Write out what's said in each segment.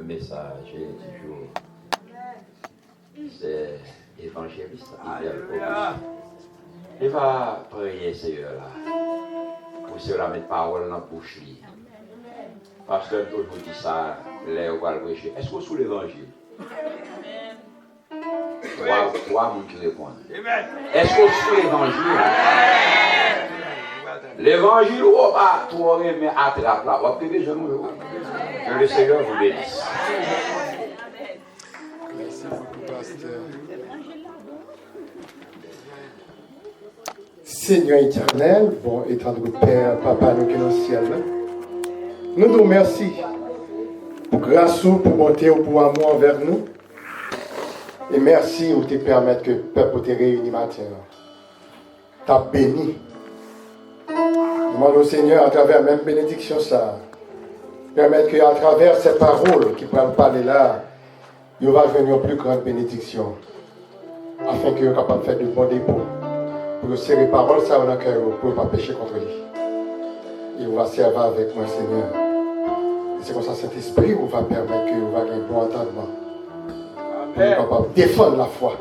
message du jour. C'est évangéliste. Il va prier, Seigneur, là. Pour cela, mettre parole dans la bouche. Parce que toujours dit ça, les on va le prêcher. Est-ce que vous sous l'évangile? Trois monde qui répondent. Est-ce que vous sous l'évangile? L'évangile ou pas, toi, mais attrape là. Vous avez besoin de nous. Que le Seigneur vous bénisse. Merci beaucoup, pasteur. Seigneur éternel, bon étant de Père, Papa, nous qui sommes dans le ciel, nous nous remercions pour grâce, pour bonté, pour amour envers nous. Et merci pour te permettre que le peuple te réunisse matin. T'as béni. Demande au Seigneur, à travers même bénédiction, ça, permettre qu'à travers ces paroles qui peuvent parler là, il va venir une plus grande bénédiction. Afin qu'il soit capable de faire de bons dépôts. Pour serrer les paroles, ça, on a cœur pour ne pas pécher contre lui. Et on va servir avec moi, Seigneur. Et c'est comme ça, cet esprit, on va permettre qu'on va avoir un bon entendement. Pour être capable de défendre la foi.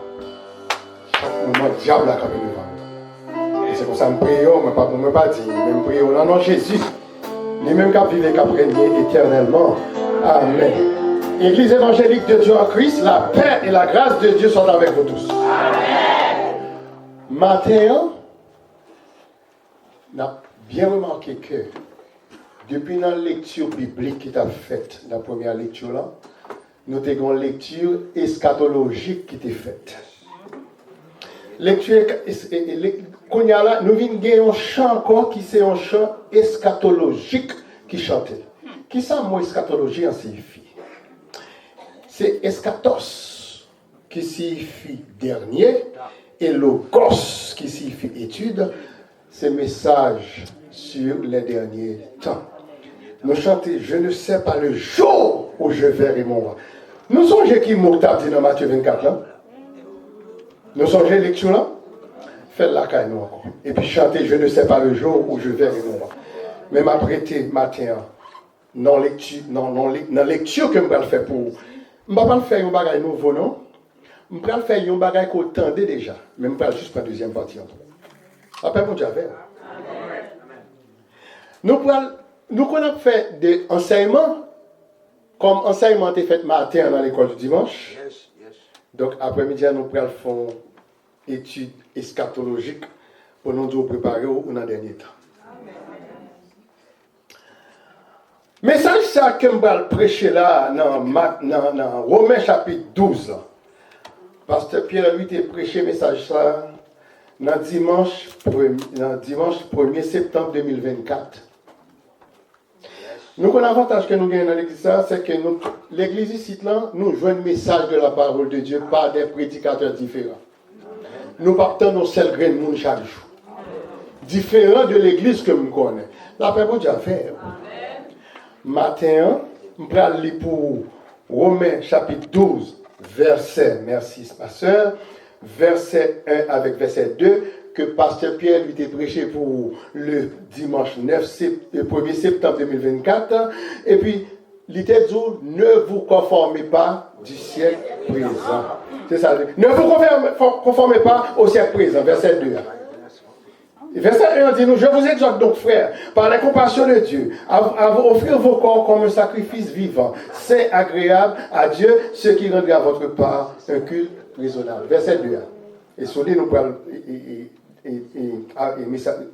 Chaque moment, le diable a capé devant. Et c'est comme ça, je prie, je ne peux pas dire, je prie au nom de Jésus. Les mêmes qui vivent et qui régner éternellement. Amen. Église évangélique de Dieu en Christ, la paix et la grâce de Dieu sont avec vous tous. Amen. Matin, on a bien remarqué que depuis la lecture biblique qui t'a faite, la première lecture là, nous avons une lecture eschatologique qui était faite. Lecture, nous venons un chant encore qui c'est un chant eschatologique qui chantait. Qui ça, mot eschatologie en signifie? C'est eschatos qui signifie dernier et logos qui signifie étude. C'est message sur les derniers temps. Nous chantons, je ne sais pas le jour où je verrai mon roi. Nous songez qui Mourtab dit dans Matthieu 24 là? Nous songez lecture là? Faites la caille nous encore. Et puis chantez, je ne sais pas le jour où je verrai mon roi. Mais m'apprêter matin, dans lecture que je vais faire pour. Je ne vais pas faire un bagage nouveau, non? Je vais faire un bagage qu'on tendait déjà. Mais je vais juste prendre la deuxième partie. Après, mon Dieu, nous avons fait des enseignements, comme enseignement est fait matin dans l'école du dimanche. Donc, après-midi, nous allons faire une étude eschatologique pour nous préparer au dernier temps. Message ça que je vais prêcher là dans Romains chapitre 12. Pasteur Pierre lui a prêché message ça dans dimanche 1er septembre 2024. Nous avons l'avantage que nous gagnons dans l'église, c'est que l'église ici, nous jouons un message de la parole de Dieu par des prédicateurs différents. Nous partons nos seuls grains de monde chaque jour. Différents de l'église que nous connaissons. La paix, bon Dieu, faire. Matin, je vais lire pour Romains chapitre 12, verset, merci ma soeur, verset 1 avec verset 2, que Pasteur Pierre lui a prêché pour le dimanche 1er septembre 2024. Et puis, il t'a dit, ne vous conformez pas du siècle présent. C'est ça. Ne vous conformez pas au siècle présent, verset 2. Verset 1 dit nous, je vous exhorte donc, frères, par la compassion de Dieu, à vous offrir vos corps comme un sacrifice vivant, saint, agréable à Dieu, ce qui rendra à votre part un culte raisonnable. Verset 2. Et sur lui, nous pourrons,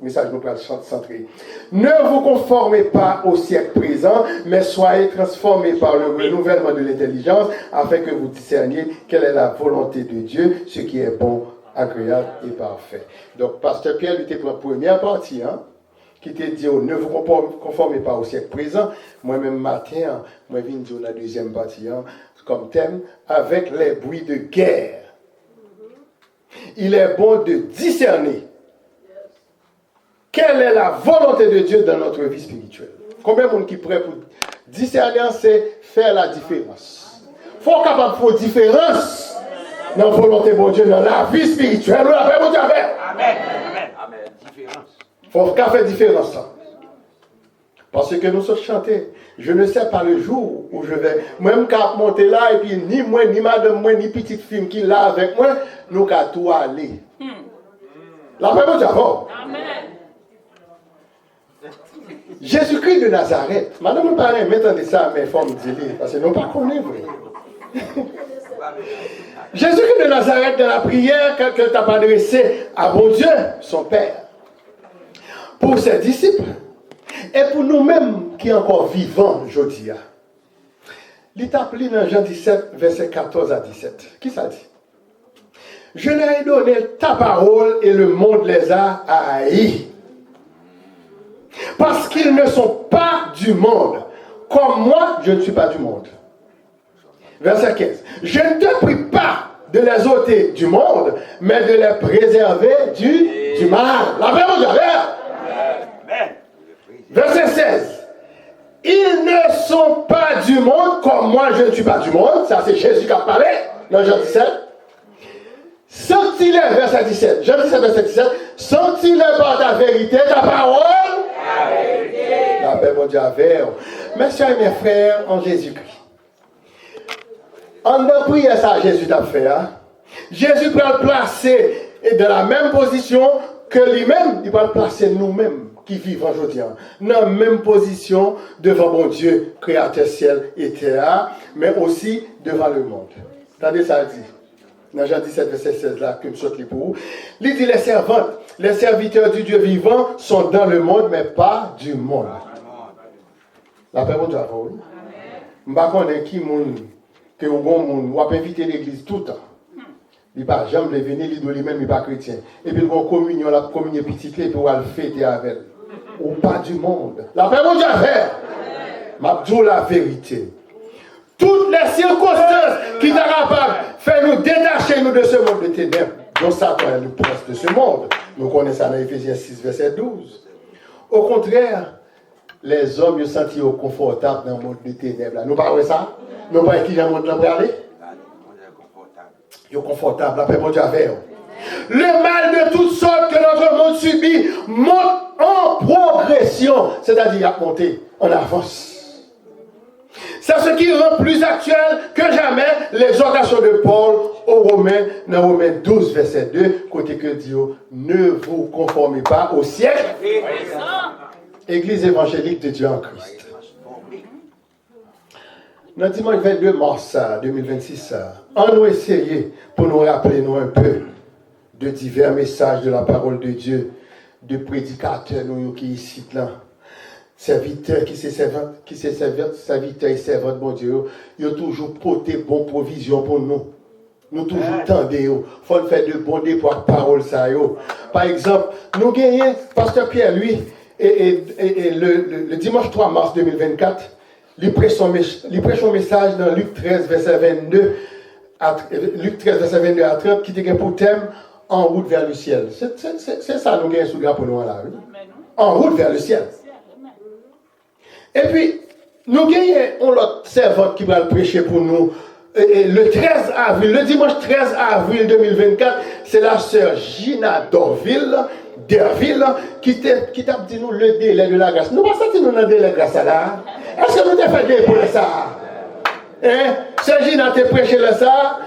message nous pourrons centrer. Ne vous conformez pas au siècle présent, mais soyez transformés par le renouvellement de l'intelligence, afin que vous discerniez quelle est la volonté de Dieu, ce qui est bon, agréable et parfait. Donc, Pasteur Pierre lui était pour la première partie, qui te dit, ne vous conformez pas au siècle présent. Moi-même, matin, moi, je viens dire la deuxième partie, comme thème, avec les bruits de guerre. Il est bon de discerner quelle est la volonté de Dieu dans notre vie spirituelle. Combien de monde qui est prêt pour discerner, c'est faire la différence. Il faut être capable de faire différence dans la volonté de Dieu, dans la vie spirituelle. Nous l'avons mon Dieu avec. Amen. Amen. Différence. Il faut faire différence. Parce que nous sommes chantés. Je ne sais pas le jour où je vais. Même quand monter là, et puis ni moi, ni madame, moi, ni petite fille qui est là avec moi, nous qu'à tout aller. La paix de Dieu. Amen. Jésus-Christ de Nazareth. Madame, nous parlons maintenant de ça, mais il faut me dire, parce que nous ne pas connaître. Jésus-Christ de Nazareth, dans la prière qu'elle t'a adressée à bon Dieu, son Père, pour ses disciples, et pour nous-mêmes qui sommes encore vivants aujourd'hui. Il est appelé dans Jean 17, verset 14 à 17. Qui ça dit? Je leur ai donné ta parole et le monde les a haïs. Parce qu'ils ne sont pas du monde. Comme moi, je ne suis pas du monde. Verset 15. Je ne te prie pas de les ôter du monde, mais de les préserver du mal. La paix de Dieu. Verset 16. Ils ne sont pas du monde, comme moi je ne suis pas du monde. Ça c'est Jésus qui a parlé dans Jean 17. Sortis-les, verset 17. Jean 17, verset 17. Sortis-les par ta vérité, ta parole. La vérité. La paix de Dieu avec vous. Mes soeurs et mes frères en Jésus-Christ. En a prié ça, Jésus t'a fait. Hein? Jésus peut le placer dans la même position que lui-même, il va le placer nous-mêmes qui vivons aujourd'hui. Dans la même position devant mon Dieu, créateur ciel et terre, mais aussi devant le monde. Attendez ça dit. Dans Jean 17, verset 16 là, que je saute les pour vous. Il dit les servantes, les serviteurs du Dieu vivant sont dans le monde, mais pas du monde. La paix de Dieu avant vous. Je ne sais pas qui monde que vous avez invité l'église tout le temps. Il n'a jamais venir, il doit lui-même, il n'est pas chrétien. Et puis, il va communion, la communion petite, et puis, il va le fêter avec elle. Ou pas du monde. La paix de Dieu faire. Ma dis la vérité. Toutes les circonstances qui sont capables de faire nous détacher nous de ce monde de ténèbres, dont Satan est le prince de ce monde. Nous connaissons ça dans Éphésiens 6, verset 12. Au contraire, les hommes se sentent confortables dans le monde de ténèbres. Nous parlons de ça? Nous parlons qui dans le monde de aller? Ils sont confortables. La paix de Dieu avec eux. Le mal de toutes sortes que notre monde subit monte en progression, c'est-à-dire à monter en avance. C'est ce qui rend plus actuel que jamais l'exhortation de Paul aux Romains, dans Romains 12, verset 2, côté que dit, ne vous conformez pas au siècle. Église évangélique de Dieu en Christ. Dans dimanche 22 mars 2026, on nous essayer pour nous rappeler nous un peu de divers messages de la parole de Dieu, de prédicateurs nous qui ici là, serviteurs qui se serviteurs et servantes bon Dieu, ils ont toujours porté bonne provision pour nous. Nous toujours tendez, faut faire de bon dé pour la parole ça yo. Par exemple, nous gagnons pasteur Pierre lui et le dimanche 3 mars 2024, il prêche son message dans Luc 13 verset 22 Luc 13 verset 22 à 30 qui était pour thème en route vers le ciel. C'est ça nous gagnons sous le pour nous là. Oui? En route vers le ciel. Et puis nous gagnons l'autre servante qui va le prêcher pour nous. Et le 13 avril, le dimanche 13 avril 2024, c'est la sœur Gina Derville qui t'a dit nous le délai de la grâce. Nous pas senti nous dans le délai de grâce là. Est-ce que nous t'avons fait des pour ça? Hein? Sœur Gina t'a prêché là ça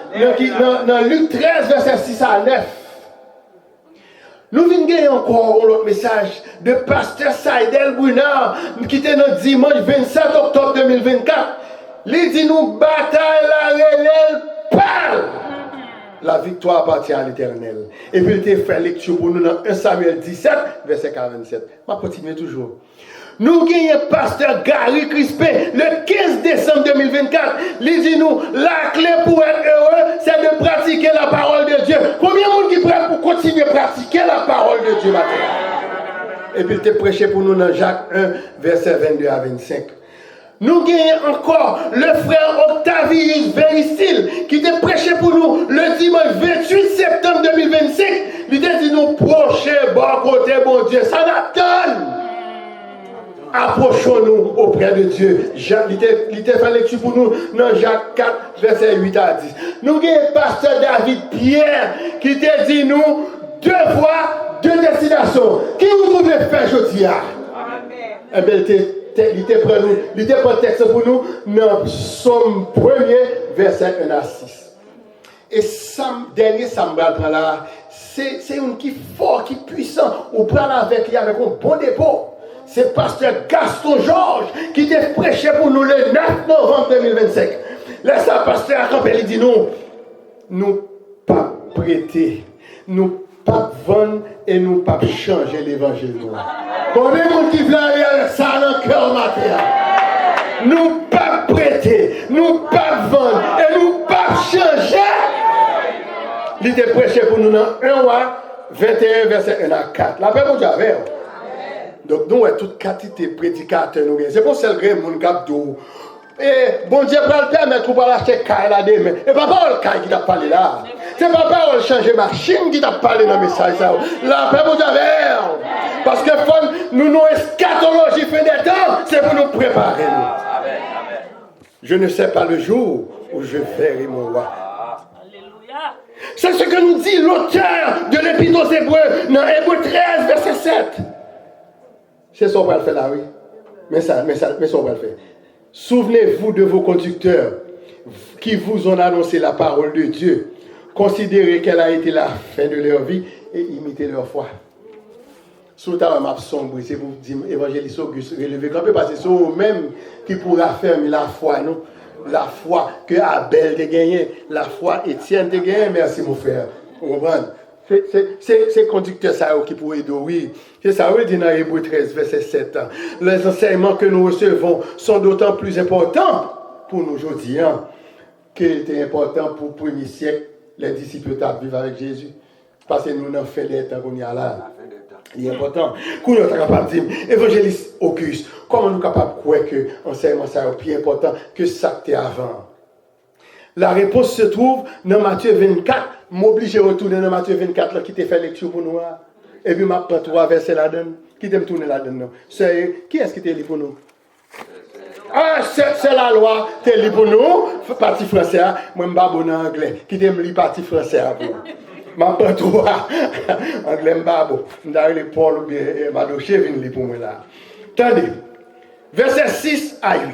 dans Luc 13 verset 6 à 9. Nous venons gagner encore l'autre message de pasteur Saïdel Brunard qui était le dimanche 27 octobre 2024. Il dit nous bataille la relève parle. La victoire appartient à l'Éternel. Et puis il te fait lecture pour nous dans 1 Samuel 17 verset 47. Je vais continuer toujours. Nous gagnons pasteur Gary Crispé le 15 décembre 2024. Il dit nous, la clé pour être heureux, c'est de pratiquer la parole de Dieu. Combien de monde qui prêt pour continuer à pratiquer la parole de Dieu maintenant? Et puis il te prêché pour nous dans Jacques 1 verset 22 à 25. Nous gagnons encore le frère Octavius Vericil qui t'a prêché pour nous le dimanche 28 septembre 2025. Il t'a dit nous procher bon côté bon Dieu. Ça n'attend. Approchons-nous auprès de Dieu. Il t'a fait lecture pour nous dans Jacques 4 verset 8 à 10. Nous gagnons pasteur David Pierre qui t'a dit nous deux voies, deux destinations. Qui vous pouvez faire aujourd'hui? Eh bien, il était prêt le texte pour nous dans Psaume 1er, verset 1 à 6. Et dernier Sambal là, c'est un qui fort, qui puissant, ou prend avec lui avec un bon dépôt. C'est pasteur Gaston Georges qui t'a prêché pour nous le 9 novembre 2025. Là, ça, pasteur Campbell, il dit nous pas prêter, nous pas vendre et nous pas changer l'évangile. Combien de monde qui veut aller avec ça dans le cœur matin? Nous pas prêter, nous pas vendre et nous pas changer. Il était prêché pour nous dans 1 roi 21, verset 1 à 4. La paix pour Dieu avec. Donc nous, toute quantité de prédicateurs, c'est pour ça que les gens cap d'eau. Et bon Dieu va le permettre pour l'acheter caille là demain. Et pas le caille qui t'a parlé là. C'est pas parole changer machine qui t'a parlé dans le message ça. La paix pour Dieu avec. Parce que nous eschatologie fin des temps, c'est pour nous préparer. Je ne sais pas le jour où je verrai mon roi. C'est ce que nous dit l'auteur de l'Épître aux Hébreux dans Hébreux 13, verset 7. C'est ça qu'on va le faire là, oui. Mais ça, on va le faire. Souvenez-vous de vos conducteurs qui vous ont annoncé la parole de Dieu. Considérez quelle a été la fin de leur vie et imitez leur foi. Sous ta map sombre, c'est pour dire évangéliste Auguste, relevé campé, parce que c'est eux-mêmes qui pourra fermer la foi, non? La foi que Abel a gagné, la foi Étienne a gagné, merci mon frère. Vous comprenez? C'est conducteur ça qui pourrait aider, oui. C'est ça, oui, dit dans Hébreux 13, verset 7. Les enseignements que nous recevons sont d'autant plus importants pour nous aujourd'hui, qu'il était important pour le premier siècle, les disciples vivre avec Jésus. Parce que nous n'avons fait des temps qu'on y a là. Il est important. Quand nous sommes capables de dire, évangéliste Auguste, comment nous sommes capables de croire que l'enseignement ça est plus important que ça que avant? La réponse se trouve dans Matthieu 24. M'oblige à retourner dans Matthieu 24 là, qui t'a fait lecture pour nous. Et puis, je prends 3 versets là-dedans. Qui t'aime tourner là-dedans? Qui est-ce qui t'a lu pour nous? Ah, c'est la loi. T'es lu pour nous. Parti français. Moi, je suis bon en anglais. Qui t'aime lire parti français pour nous? Je prends 3. Anglais, je suis bon. Je suis Paul ou bien Madoché vient lire pour moi là. Attendez. Verset 6 à 8.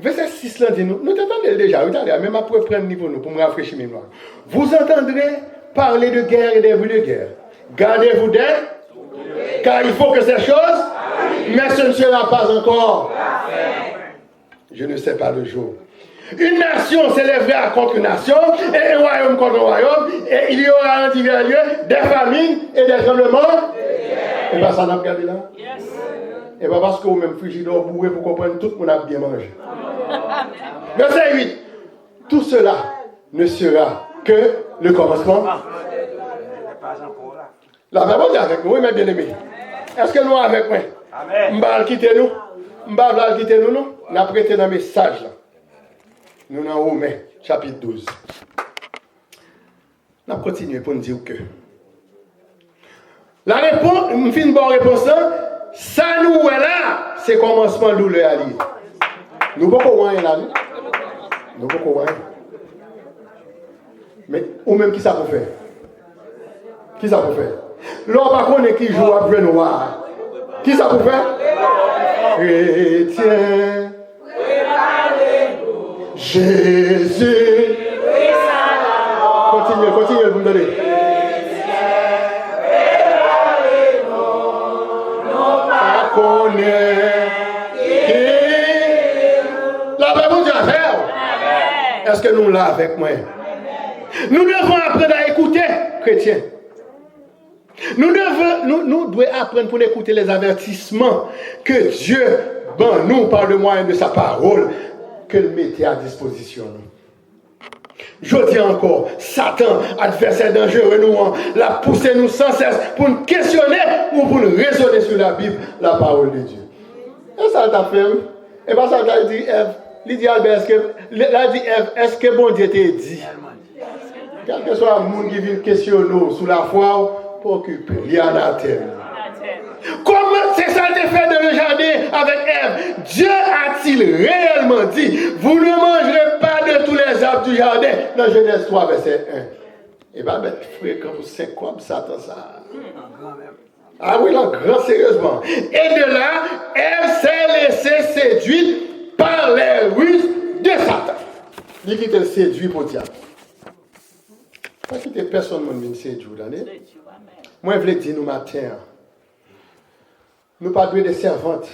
Verset 6 là dit nous t'entendez déjà, regardez, même après prendre niveau nous pour me rafraîchir mes mémoire. Vous entendrez parler de guerre et des bruits de guerre. Gardez-vous d'être, car il faut que ces choses, mais ce ne sera pas encore. Je ne sais pas le jour. Une nation s'élèvera contre une nation, et un royaume contre un royaume, et il y aura en divers lieux des famines et des tremblements. Et bien ça n'a pas regardé là. Et pas parce que vous-même frigidaire bourré pour comprendre tout le monde a bien mangé. Verset 8. Tout cela ne sera que le commencement. La Bible est avec nous, oui, mes bien-aimés. Est-ce que nous sommes avec moi? Amen. M'bal quitter nous. M'bal quitter nous, non? Nous avons prêté dans le message là. Nous sommes en Romains, chapitre 12. Nous allons continuer pour nous dire que. La réponse, une fin de bonne réponse là. Ça nous est là, c'est le commencement de l'eau à lire. Nous ne pouvons pas voir là. Nous ne pouvons pas voir. Mais ou même qui ça peut faire? Qui ça peut faire? L'homme par contre qui joue après noir. Qui ça peut faire? Chrétien. Jésus. Continuez, vous me donnez. La Bible dit à faire. Est-ce que nous l'avons avec moi? Nous devons apprendre à écouter, chrétiens. Nous devons apprendre pour écouter les avertissements que Dieu, nous, par le moyen de sa parole, qu'il mettait à disposition. Je dis encore, Satan, adversaire dangereux, nous, l'a poussé nous sans cesse pour nous questionner ou pour nous raisonner sur la Bible, la parole de Dieu. Et ça t'a fait, et pas ça t'a dit Ève. Il dit Albert, est-ce que bon Dieu t'a dit? Quel que soit le monde qui vient questionner sur la foi, pour occuper, il y en a terre. Comment c'est ça le fait de le jardin avec Ève? Dieu a-t-il réellement dit, vous ne mangerez pas de tous les arbres du jardin, dans Genèse 3, verset 1. Et bien, frère, quand vous savez quoi, Satan, ça. Ah oui, là, grand sérieusement. Et de là, elle s'est laissée séduire par les ruses de Satan. Il qui te séduit pour diable. Pas quitter personne ne me séduit. Moi, je voulais dire nous matin, nous pas des servantes,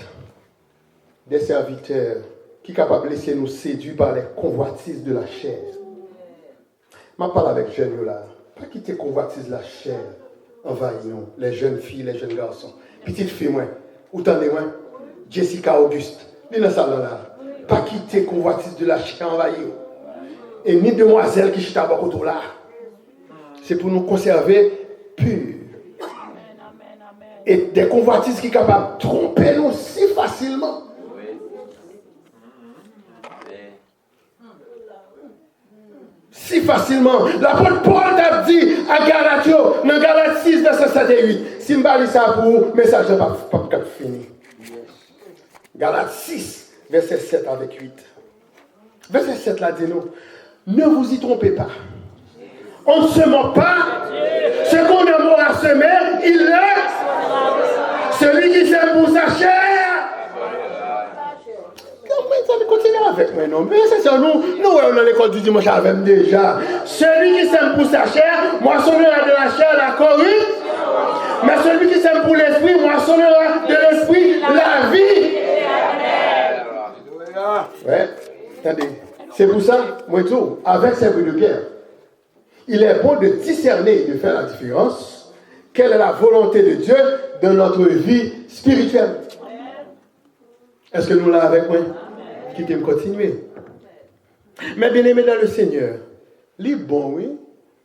des serviteurs qui sont capables de laisser nous séduire par les convoitises de la chair. Je parle avec les jeunes là. Pas quitter les convoitises de la chair. Envahis nous, les jeunes filles, les jeunes garçons. Petite fille, moi, ou tendez-moi, Jessica Auguste, ni dans ça là. Pas quitter les convoitises de la chair envahis. Et ni demoiselles qui sont à autour là. C'est pour nous conserver purs. Et des convoitises qui sont capables de tromper nous si facilement. Si facilement. L'apôtre Paul t'a dit à Galatio, dans Galates 6, verset 7 et 8, si je ne ça pour vous, le message n'est pas fini. Galates 6, verset 7 avec 8. Verset 7 là dit nous, ne vous y trompez pas. On ne se moque pas. Ce qu'on a mort à semer, il est. Celui qui sème pour sa chair. Continuez avec moi, non. Mais c'est ça, nous, on est dans l'école du dimanche avec déjà. Celui qui sème pour sa chair, moissonnera de la chair la corruption. Mais celui qui sème pour l'esprit, moissonnera de l'esprit la vie. Ouais, attendez. C'est pour ça, moi tout, avec ces bruits de guerre, il est bon de discerner et de faire la différence. Quelle est la volonté de Dieu dans notre vie spirituelle? Est-ce que nous l'avons avec moi? Qui me continuer. Mais bien aimé dans le Seigneur, il est bon, oui,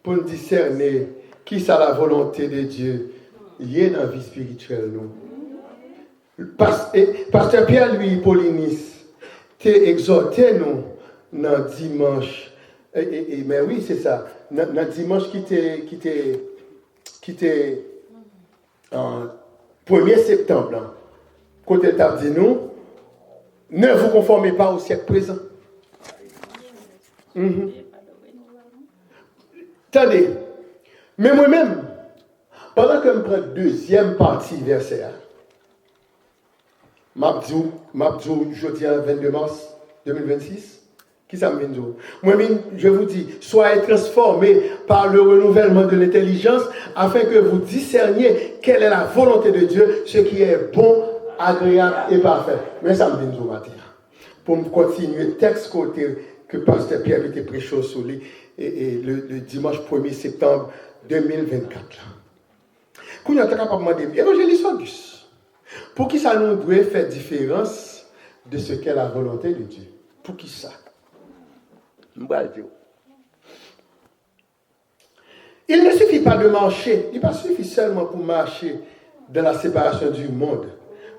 pour nous discerner qui c'est la volonté de Dieu. Il y a dans la vie spirituelle, nous. Pasteur Pierre, lui, Paulinis, t'a exhorté, nous, dans dimanche. Mais oui, c'est ça. Dans dimanche qui était en 1er septembre, quand il t'a dit nous, ne vous conformez pas au siècle présent. Attendez, mais moi-même, pendant que je prends la deuxième partie verset, jeudi 22 mars 2026, qui ça me dit? Moi-même, je vous dis, soyez transformés par le renouvellement de l'intelligence afin que vous discerniez quelle est la volonté de Dieu, ce qui est bon, agréable et parfait. Mais ça me dit au matin. Pour me continuer, le texte que Pasteur Pierre était prêché sur lui le dimanche 1er septembre 2024. Quand on est capable de demander, évangéliste Auguste, pour qui ça nous doit faire différence de ce qu'est la volonté de Dieu? Pour qui ça? Il ne suffit pas de marcher, il ne suffit seulement pour marcher dans la séparation du monde.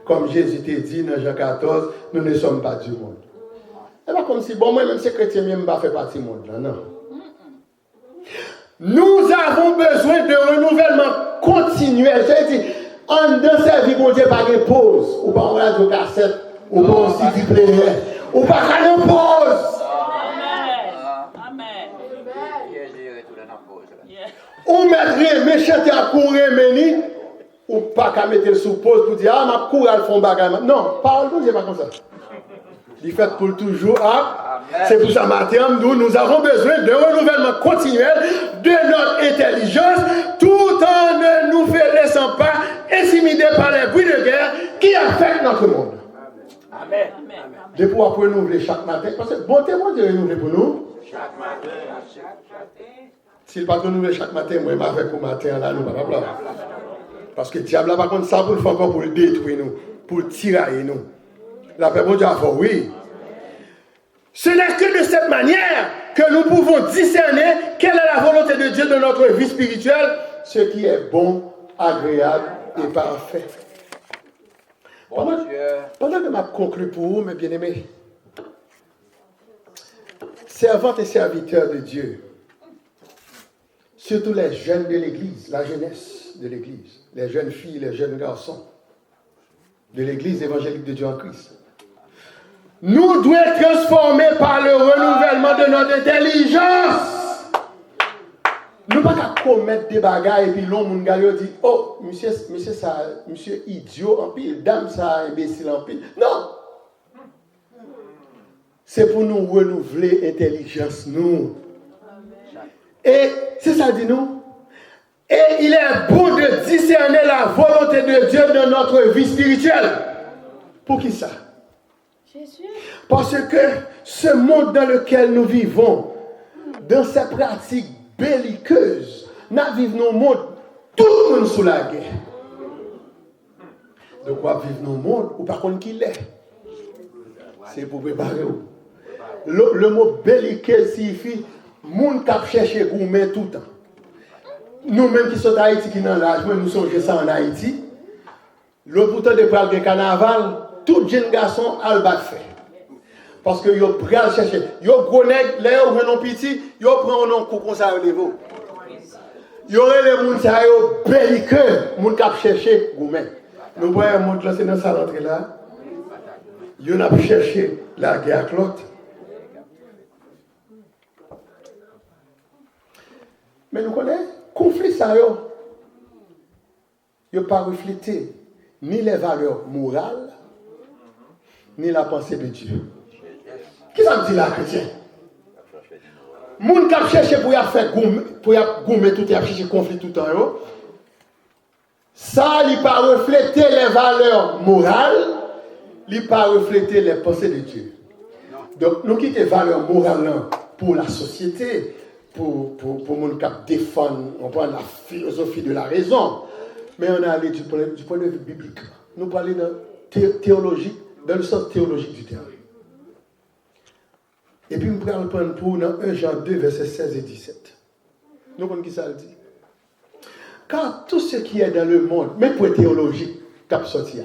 Comme Jésus t'a dit dans Jean 14, nous ne sommes pas du monde. C'est pas comme si, bon, moi-même, c'est chrétien, je ne fais pas partie du monde. Non. Nous avons besoin de renouvellement continuel. J'ai dit, en dans sa vie, mon Dieu, pas de pause. Ou pas en radio cassette, ou pas en CD player, ou pas qu'à une pause. Amen. Ou mettre méchant à courir, meni. Ou pas qu'à mettre le sous pause pour dire, ma cour, elle font bagarre. Non, parole de Dieu, pas comme ça. Il fait pour toujours. C'est pour ça, matin, nous avons besoin de renouvellement continuel de notre intelligence, tout en ne nous laissant pas intimider par les bruits de guerre qui affectent notre monde. Amen. De pouvoir renouveler chaque matin. Parce que bon témoin de renouveler pour nous. Chaque matin. S'il ne pas renouveler chaque matin, moi, je vais faire au matin, là, nous, blablabla. Parce que le diable n'a pas contre ça pour le faire encore pour le détruire nous, pour le tirailler nous. La paix bon Dieu a fait, oui. Ce n'est que de cette manière que nous pouvons discerner quelle est la volonté de Dieu dans notre vie spirituelle, ce qui est bon, agréable et parfait. Pendant que je conclue pour vous, mes bien-aimés, servantes et serviteurs de Dieu, surtout les jeunes de l'Église, la jeunesse de l'Église, les jeunes filles, les jeunes garçons de l'Église évangélique de Dieu en Christ. Nous devons être transformés par le renouvellement de notre intelligence. Nous ne pouvons pas commettre des bagailles et puis l'homme dit oh, monsieur ça, monsieur idiot en pile, dame ça, imbécile en pile. Non! C'est pour nous renouveler l'intelligence, nous. Et c'est ça, dit nous. Et il est bon de discerner la volonté de Dieu dans notre vie spirituelle. Pour qui ça? Jésus. Parce que ce monde dans lequel nous vivons, dans ces pratiques belliqueuses, nous vivons un monde, tout le monde sous la guerre. De quoi vivre dans le monde, ou par contre qui l'est? C'est pour préparer. Le mot belliqueux signifie monde qui cherche gourmet tout le temps. Nous-mêmes qui sommes d'Haïti, qui dans l'âge, nous sommes ça en Haïti. Le pourtant de prendre le carnaval, tout jeune garçon a le fait. Parce que yo pral chercher, yo connaît les yo venon petit, yo prend un coup comme ça au niveau. Yo les moun ça yo belliqueux, moun k'ap chercher gourmet. Nous voyons moun là c'est dans sa rentrée là. Yo n'a chercher la guerre l'autre. Mais nous connaissons conflit ça yo pas refléter ni les valeurs morales ni la pensée de Dieu. Qui ça me dit là, chrétien? Moun qui cherche pour y faire goumer tout, y chercher conflit tout le temps. Ça, il pas refléter les valeurs morales, il pas refléter les pensées de Dieu. Donc, nous quittons les valeurs morales pour la société, pour moun qui défendre, on prend la philosophie de la raison. Mais on a allé du point de vue biblique. Nous parlons de théologie, dans le sens théologique du terme. Et puis, nous allons prendre pour dans 1 Jean 2, versets 16 et 17. Nous comprenons qui ça le dit. Car tout ce qui est dans le monde, même pour théologie, cap sortir.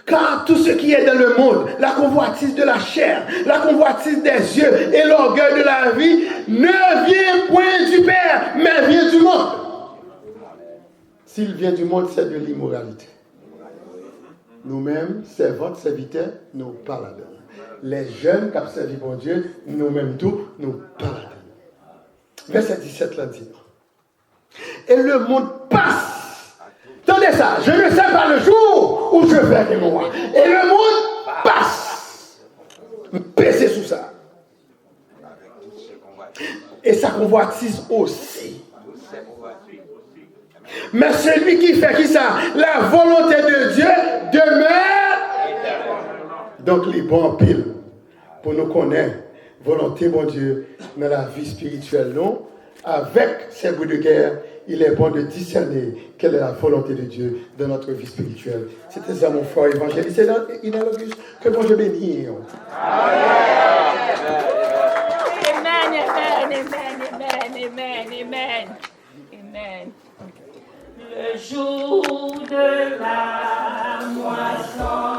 Car tout ce qui est dans le monde, la convoitise de la chair, la convoitise des yeux et l'orgueil de la vie, ne vient point du Père, mais vient du monde. S'il vient du monde, c'est de l'immoralité. Nous-mêmes, servantes, serviteurs, nous parlons. Les jeunes qui ont servi pour Dieu, nous-mêmes tous, nous parlons. Verset 17 là dit. Et le monde passe. Attendez ça, je ne sais pas le jour où je verrai mon roi. Et le monde passe. Baissez sous ça. Et sa convoitise aussi. Mais celui qui fait qui ça? La volonté de Dieu demeure. Donc, les bons piles pour nous connaître, volonté, mon Dieu, dans la vie spirituelle, non? Avec ces bouts de guerre, il est bon de discerner quelle est la volonté de Dieu dans notre vie spirituelle. C'était ça, mon frère évangéliste. C'est dans Inalogus que bon Dieu bénisse. Amen. Le jour de la moisson.